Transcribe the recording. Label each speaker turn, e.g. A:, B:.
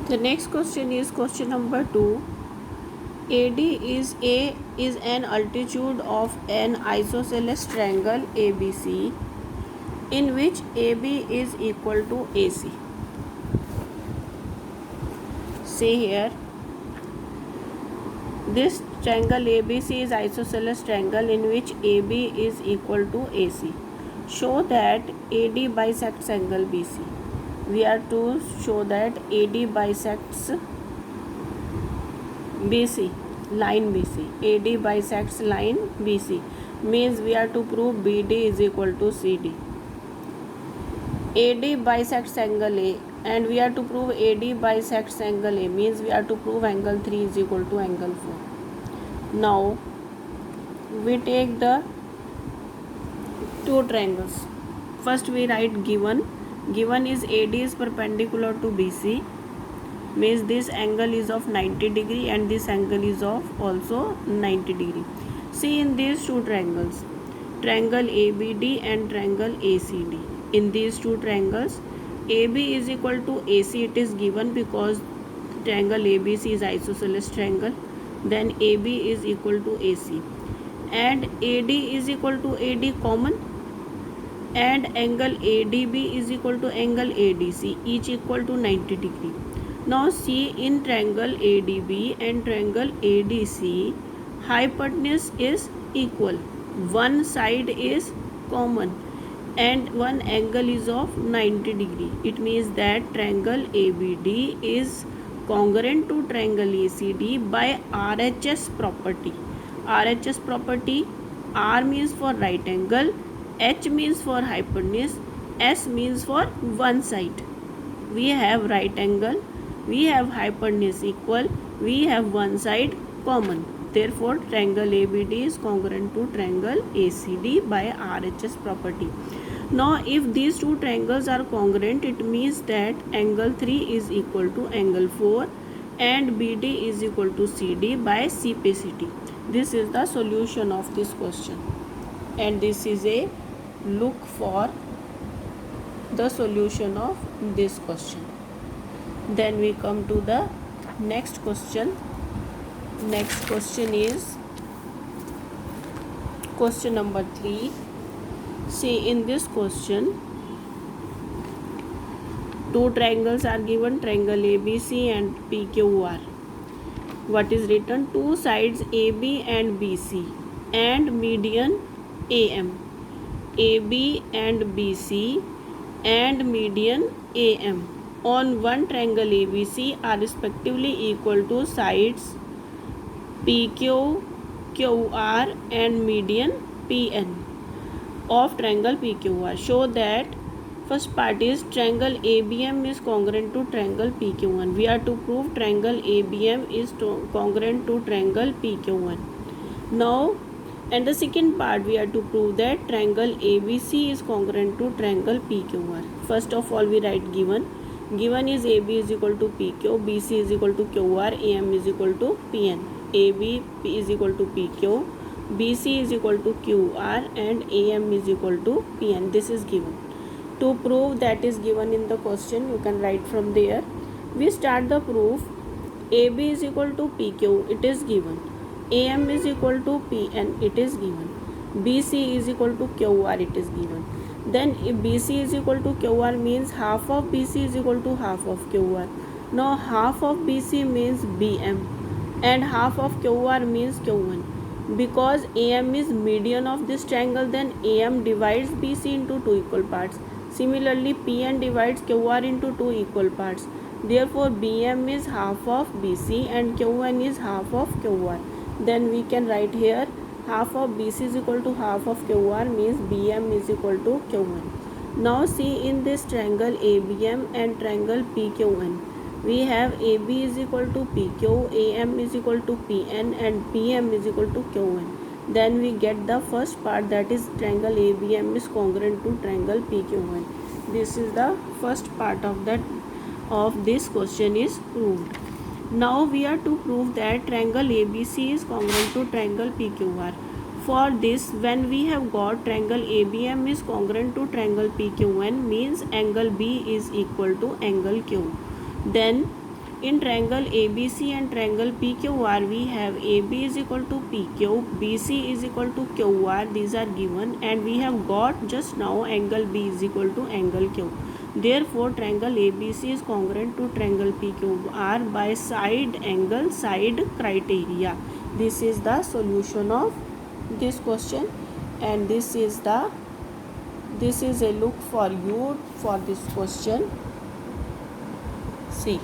A: The next question is question number 2. AD is an altitude of an isosceles triangle ABC in which AB is equal to AC. See here, this triangle ABC is isosceles triangle in which AB is equal to AC. Show that AD bisects angle BC. We are to show that AD bisects BC, line BC. AD bisects line BC means we are to prove BD is equal to CD. AD bisects angle A and we are to prove AD bisects angle A means we are to prove angle 3 is equal to angle 4. Now we take the two triangles. First we write given is AD is perpendicular to BC means this angle is of 90 degree and this angle is of also 90 degree. See in these two triangles, triangle ABD and triangle ACD. In these two triangles, AB is equal to AC, it is given because triangle ABC is isosceles triangle. Then AB is equal to AC and AD is equal to AD common, and angle ADB is equal to angle ADC, each equal to 90 degree. Now see in triangle ADB and triangle ADC, hypotenuse is equal, one side is common and one angle is of 90 degree. It means that triangle ABD is congruent to triangle ACD by RHS property. RHS property, R means for right angle, H means for hypotenuse, S means for one side. We have right angle, we have hypotenuse equal, we have one side common. Therefore, triangle ABD is congruent to triangle ACD by RHS property. Now, if these two triangles are congruent, it means that angle 3 is equal to angle 4 and BD is equal to CD by CPCT. This is the solution of this question, and this is a look for the solution of this question. Then we come to the next question. Next question is question number 3. See in this question, two triangles are given, triangle ABC and PQR. What is written? Two sides AB and BC and median AM. AB and BC and median AM on one triangle ABC are respectively equal to sides PQ, QR and median PN of triangle PQR. Show that first part is triangle ABM is congruent to triangle PQ1. We are to prove triangle ABM is congruent to triangle PQ1. Now, and the second part we are to prove that triangle ABC is congruent to triangle PQR. First of all, we write given. Given is AB is equal to PQ, BC is equal to QR, AM is equal to PN. AB is equal to PQ, BC is equal to QR and AM is equal to PN. This is given. To prove that is given in the question, you can write from there. We start the proof. AB is equal to PQ, it is given. AM is equal to PN, it is given. BC is equal to QR, it is given. Then if BC is equal to QR means half of BC is equal to half of QR. Now half of BC means BM and half of QR means Q1. Because AM is median of this triangle, then AM divides BC into two equal parts. Similarly, PN divides QR into two equal parts. Therefore, BM is half of BC and Q1 is half of QR. Then we can write here half of BC is equal to half of QR means BM is equal to Q1. Now see in this triangle ABM and triangle PQN. We have AB is equal to PQ, AM is equal to PN and PM is equal to Q1. Then we get the first part, that is triangle ABM is congruent to triangle PQ1. This is the first part of this question is proved. Now we are to prove that triangle ABC is congruent to triangle PQR. For this, when we have got triangle ABM is congruent to triangle PQN means angle B is equal to angle Q. Then In triangle ABC and triangle PQR, we have AB is equal to PQ, BC is equal to QR. These are given, and we have got just now angle B is equal to angle Q. Therefore, triangle ABC is congruent to triangle PQR by side angle side criteria. This is the solution of this question, and this is a look for you for this question. See.